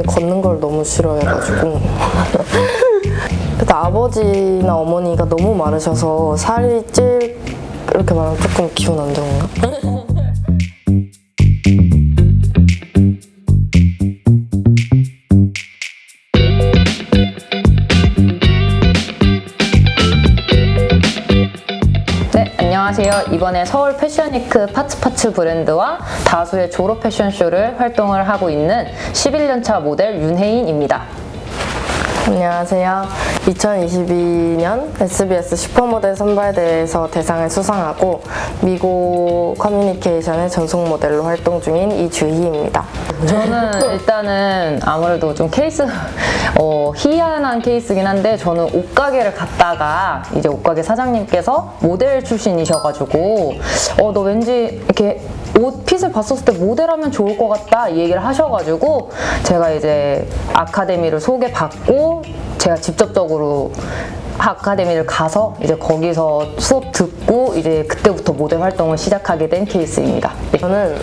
저는 걷는 걸 너무 싫어해가지고 그때 아버지나 어머니가 너무 마르셔서 살이 이렇게 말하면 조금 기분 안 좋은가? 안녕하세요. 이번에 서울 패션위크 파츠파츠 브랜드와 다수의 졸업 패션쇼를 활동을 하고 있는 11년차 모델 윤혜인입니다. 안녕하세요. 2022년 SBS 슈퍼모델 선발대회에서 대상을 수상하고 미고 커뮤니케이션의 전속 모델로 활동 중인 이주희입니다. 저는 일단은 아무래도 좀 희한한 케이스긴 한데 저는 옷가게를 갔다가 이제 옷가게 사장님께서 모델 출신이셔가지고 너 왠지 이렇게 옷 핏을 봤었을 때 모델하면 좋을 것 같다 이 얘기를 하셔가지고 제가 이제 아카데미를 소개받고 제가 직접적으로 아카데미를 가서 이제 거기서 수업 듣고 이제 그때부터 모델 활동을 시작하게 된 케이스입니다. 저는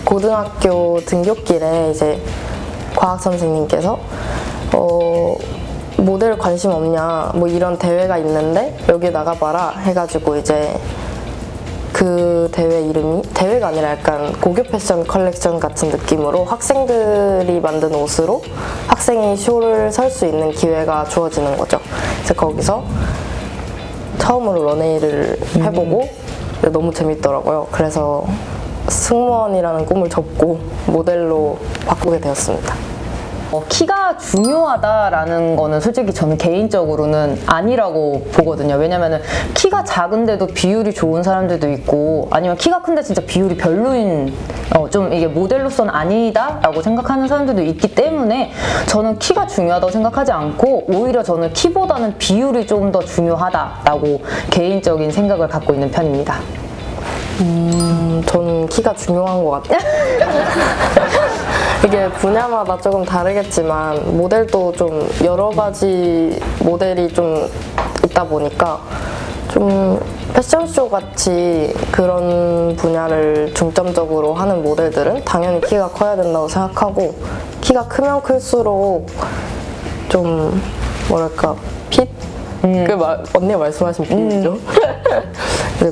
고등학교 등굣길에 이제 과학 선생님께서 모델 관심 없냐 뭐 이런 대회가 있는데 여기 나가봐라 해가지고 이제 그 대회 이름이 대회가 아니라 약간 고교 패션 컬렉션 같은 느낌으로 학생들이 만든 옷으로 학생이 쇼를 설 수 있는 기회가 주어지는 거죠. 그래서 거기서 처음으로 런웨이를 해보고 너무 재밌더라고요. 그래서 승무원이라는 꿈을 접고 모델로 바꾸게 되었습니다. 키가 중요하다라는 거는 솔직히 저는 개인적으로는 아니라고 보거든요. 왜냐면은 키가 작은데도 비율이 좋은 사람들도 있고 아니면 키가 큰데 진짜 비율이 별로인 좀 이게 모델로서는 아니다라고 생각하는 사람들도 있기 때문에 저는 키가 중요하다고 생각하지 않고 오히려 저는 키보다는 비율이 좀 더 중요하다라고 개인적인 생각을 갖고 있는 편입니다. 저는 키가 중요한 것 같아요. 이게 분야마다 조금 다르겠지만 모델도 좀 여러 가지 모델이 좀 있다 보니까 좀 패션쇼 같이 그런 분야를 중점적으로 하는 모델들은 당연히 키가 커야 된다고 생각하고 키가 크면 클수록 좀 뭐랄까 핏? 언니가 말씀하신 핏이죠?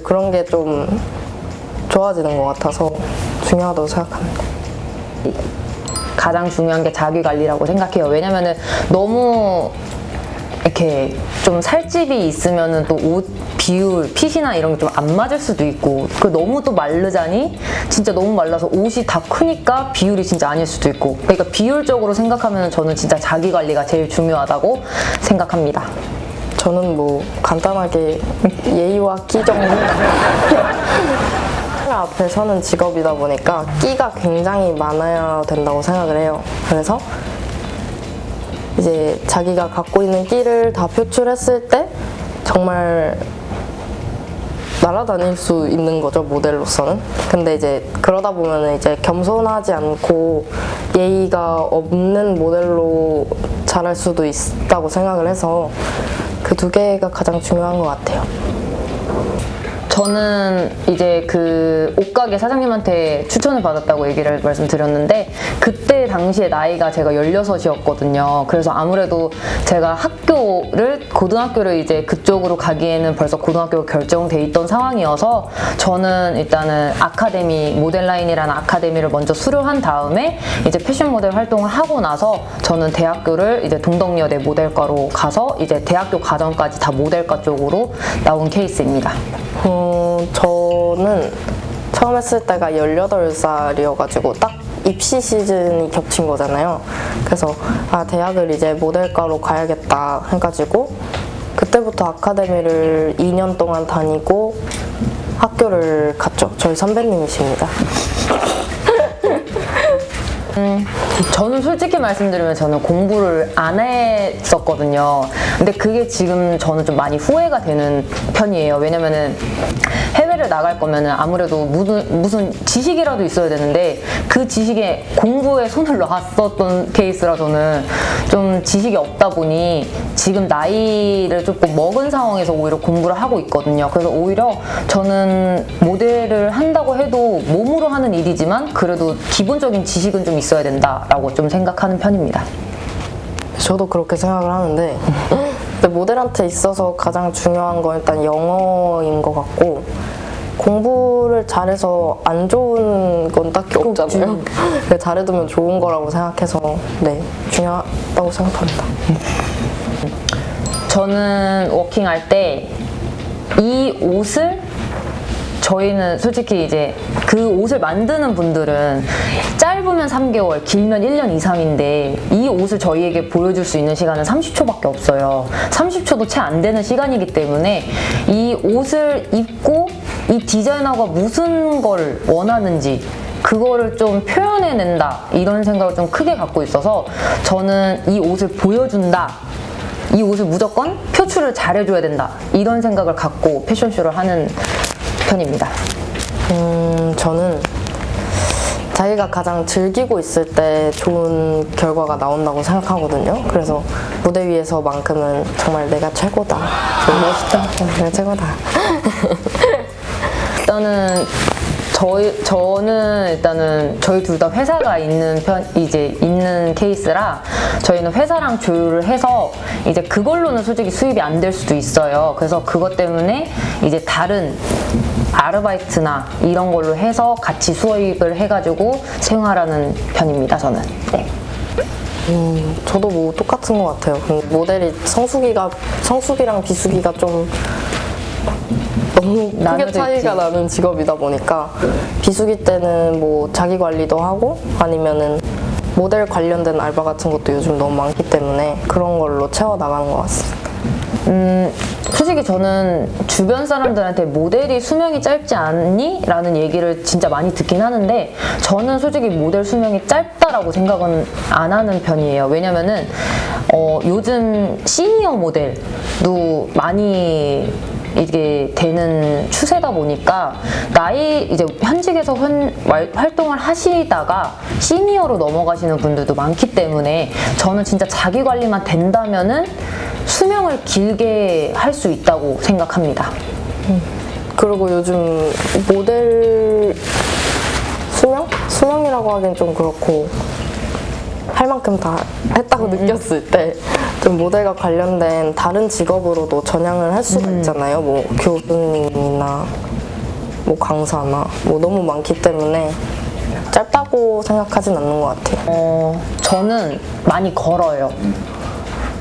그런 게 좀 좋아지는 것 같아서 중요하다고 생각합니다. 가장 중요한 게 자기 관리라고 생각해요. 왜냐면은 너무 이렇게 좀 살집이 있으면은 또 옷 비율, 핏이나 이런 게 좀 안 맞을 수도 있고 너무 또 마르자니 진짜 너무 말라서 옷이 다 크니까 비율이 진짜 아닐 수도 있고 그러니까 비율적으로 생각하면 저는 진짜 자기 관리가 제일 중요하다고 생각합니다. 저는 뭐 간단하게 예의와 끼 정도? 카메라 앞에 서는 직업이다 보니까 끼가 굉장히 많아야 된다고 생각을 해요. 그래서 이제 자기가 갖고 있는 끼를 다 표출했을 때 정말 날아다닐 수 있는 거죠, 모델로서는. 근데 이제 그러다 보면 이제 겸손하지 않고 예의가 없는 모델로 자랄 수도 있다고 생각을 해서 그 두 개가 가장 중요한 것 같아요. 저는 이제 그 옷가게 사장님한테 추천을 받았다고 얘기를 말씀드렸는데 그때 당시에 나이가 제가 16이었거든요. 그래서 아무래도 제가 고등학교를 이제 그쪽으로 가기에는 벌써 고등학교가 결정돼 있던 상황이어서 저는 일단은 아카데미, 모델라인이라는 아카데미를 먼저 수료한 다음에 이제 패션 모델 활동을 하고 나서 저는 대학교를 이제 동덕여대 모델과로 가서 이제 대학교 과정까지 다 모델과 쪽으로 나온 케이스입니다. 저는 처음 했을 때가 18살이어가지고 딱 입시 시즌이 겹친 거잖아요. 그래서 대학을 이제 모델과로 가야겠다 해가지고 그때부터 아카데미를 2년 동안 다니고 학교를 갔죠. 저희 선배님이십니다. 저는 솔직히 말씀드리면 저는 공부를 안 했었거든요. 근데 그게 지금 저는 좀 많이 후회가 되는 편이에요. 왜냐면은 해외를 무대를 나갈 거면은 아무래도 무슨 지식이라도 있어야 되는데 그 지식에 공부에 손을 놨었던 케이스라 저는 좀 지식이 없다 보니 지금 나이를 조금 먹은 상황에서 오히려 공부를 하고 있거든요. 그래서 오히려 저는 모델을 한다고 해도 몸으로 하는 일이지만 그래도 기본적인 지식은 좀 있어야 된다라고 좀 생각하는 편입니다. 저도 그렇게 생각을 하는데 근데 모델한테 있어서 가장 중요한 건 일단 영어인 것 같고 공부를 잘해서 안 좋은 건 딱히 없잖아요. 근데 잘해두면 좋은 거라고 생각해서 네, 중요하다고 생각합니다. 저는 워킹할 때 이 옷을 저희는 솔직히 이제 그 옷을 만드는 분들은 짧으면 3개월, 길면 1년 이상인데 이 옷을 저희에게 보여줄 수 있는 시간은 30초밖에 없어요. 30초도 채 안 되는 시간이기 때문에 이 옷을 입고 이 디자이너가 무슨 걸 원하는지 그거를 좀 표현해낸다 이런 생각을 좀 크게 갖고 있어서 저는 이 옷을 보여준다 이 옷을 무조건 표출을 잘해줘야 된다 이런 생각을 갖고 패션쇼를 하는 편입니다. 저는 자기가 가장 즐기고 있을 때 좋은 결과가 나온다고 생각하거든요. 그래서 무대 위에서만큼은 정말 내가 최고다. 멋있다. 내가 최고다. 저는 저희 둘 다 회사가 있는 케이스라 저희는 회사랑 조율을 해서 이제 그걸로는 솔직히 수입이 안 될 수도 있어요. 그래서 그것 때문에 이제 다른 아르바이트나 이런 걸로 해서 같이 수입을 해가지고 생활하는 편입니다, 저는. 네. 저도 뭐 똑같은 것 같아요. 근데 모델이 성수기랑 비수기가 좀 너무 크게 차이가 나는 직업이다 보니까 비수기 때는 뭐 자기 관리도 하고 아니면은 모델 관련된 알바 같은 것도 요즘 너무 많기 때문에 그런 걸로 채워나가는 것 같습니다. 솔직히 저는 주변 사람들한테 모델이 수명이 짧지 않니? 라는 얘기를 진짜 많이 듣긴 하는데 저는 솔직히 모델 수명이 짧다라고 생각은 안 하는 편이에요. 왜냐면은 요즘 시니어 모델도 많이 이게 되는 추세다 보니까 이제 현직에서 활동을 하시다가 시니어로 넘어가시는 분들도 많기 때문에 저는 진짜 자기 관리만 된다면은 수명을 길게 할 수 있다고 생각합니다. 그리고 요즘 모델 수명이라고 하긴 좀 그렇고 할 만큼 다 했다고 느꼈을 때 좀 모델과 관련된 다른 직업으로도 전향을 할 수가 있잖아요. 뭐 교수님이나 뭐 강사나 뭐 너무 많기 때문에 짧다고 생각하진 않는 것 같아요. 저는 많이 걸어요.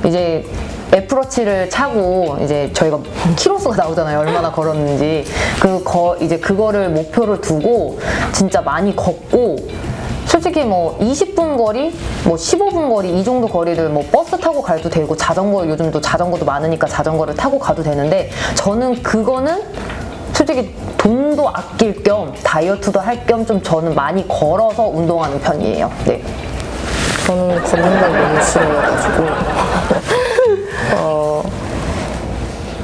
이제 애플워치를 차고 이제 저희가 키로수가 나오잖아요. 얼마나 걸었는지. 이제 그거를 목표를 두고 진짜 많이 걷고 솔직히 뭐 20분 거리, 뭐 15분 거리 이 정도 거리를 뭐 버스 타고 가도 되고 요즘도 자전거도 많으니까 자전거를 타고 가도 되는데 저는 그거는 솔직히 돈도 아낄 겸 다이어트도 할 겸 좀 저는 많이 걸어서 운동하는 편이에요. 네. 저는 걷는 걸 너무 싫어해가지고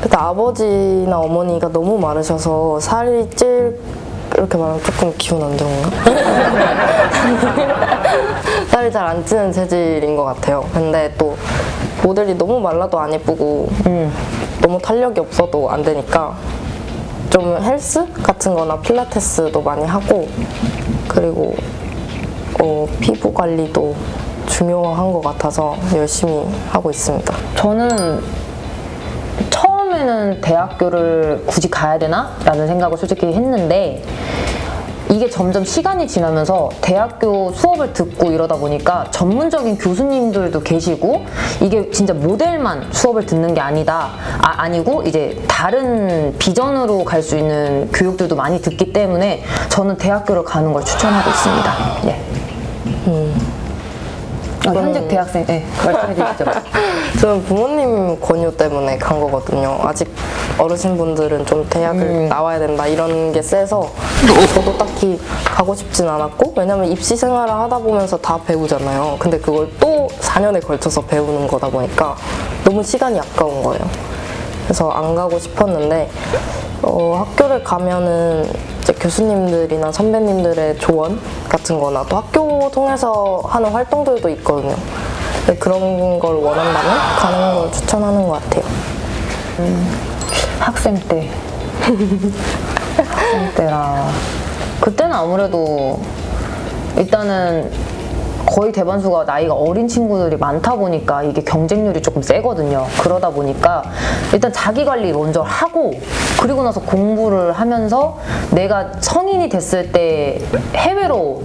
그때 아버지나 어머니가 너무 마르셔서 살이 이렇게 말하면 조금 기분 안 좋은가? 살이 잘 안 찌는 체질인 것 같아요. 근데 또 모델이 너무 말라도 안 예쁘고 너무 탄력이 없어도 안 되니까 좀 헬스 같은 거나 필라테스도 많이 하고 그리고 피부 관리도 중요한 것 같아서 열심히 하고 있습니다. 저는 처음에는 대학교를 굳이 가야 되나? 라는 생각을 솔직히 했는데 이게 점점 시간이 지나면서 대학교 수업을 듣고 이러다 보니까 전문적인 교수님들도 계시고 이게 진짜 모델만 수업을 듣는 게 아니고 이제 다른 비전으로 갈 수 있는 교육들도 많이 듣기 때문에 저는 대학교를 가는 걸 추천하고 있습니다. 네. 현직 대학생, 네, 말씀해 주시죠. 저는 부모님 권유 때문에 간 거거든요. 아직 어르신분들은 좀 대학을 나와야 된다 이런 게 세서 저도 딱히 가고 싶진 않았고 왜냐면 입시 생활을 하다 보면서 다 배우잖아요. 근데 그걸 또 4년에 걸쳐서 배우는 거다 보니까 너무 시간이 아까운 거예요. 그래서 안 가고 싶었는데 학교를 가면은 이제 교수님들이나 선배님들의 조언 같은 거나 또 학교 통해서 하는 활동들도 있거든요. 근데 그런 걸 원한다면 가는 걸 추천하는 것 같아요. 학생 때. 학생 때라. 그때는 아무래도 일단은 거의 대반수가 나이가 어린 친구들이 많다 보니까 이게 경쟁률이 조금 세거든요. 그러다 보니까 일단 자기 관리 먼저 하고 그리고 나서 공부를 하면서 내가 성인이 됐을 때 해외로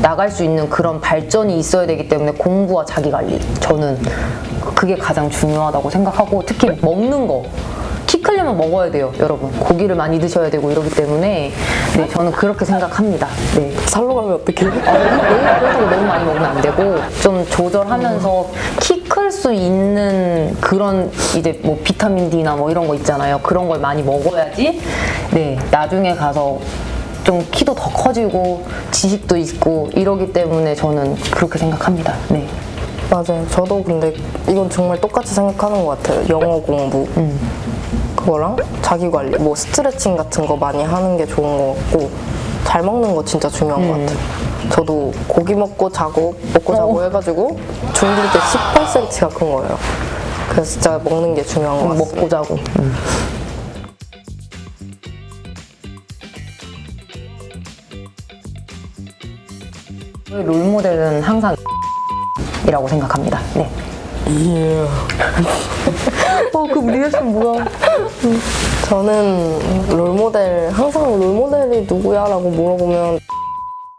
나갈 수 있는 그런 발전이 있어야 되기 때문에 공부와 자기 관리. 저는 그게 가장 중요하다고 생각하고 특히 먹는 거. 키 크려면 먹어야 돼요, 여러분. 고기를 많이 드셔야 되고 이러기 때문에 네, 저는 그렇게 생각합니다. 네. 살로 가면 어떡해요? 그렇다고 너무 많이 먹으면 안 되고 좀 조절하면서 키 클 수 있는 그런 이제 뭐 비타민 D나 뭐 이런 거 있잖아요. 그런 걸 많이 먹어야지 네, 나중에 가서 좀 키도 더 커지고 지식도 있고 이러기 때문에 저는 그렇게 생각합니다. 네. 맞아요. 저도 근데 이건 정말 똑같이 생각하는 것 같아요. 영어 공부. 그거랑 자기 관리, 뭐 스트레칭 같은 거 많이 하는 게 좋은 것 같고 잘 먹는 거 진짜 중요한 것 같아요. 저도 고기 먹고 자고 해가지고 중1 때 18cm가 큰 거예요. 그래서 진짜 먹는 게 중요한 것 같아요. 먹고 자고. 저희 롤모델은 항상 이라고 생각합니다. 네. 그 리액션 뭐야? 저는 항상 롤모델이 누구야? 라고 물어보면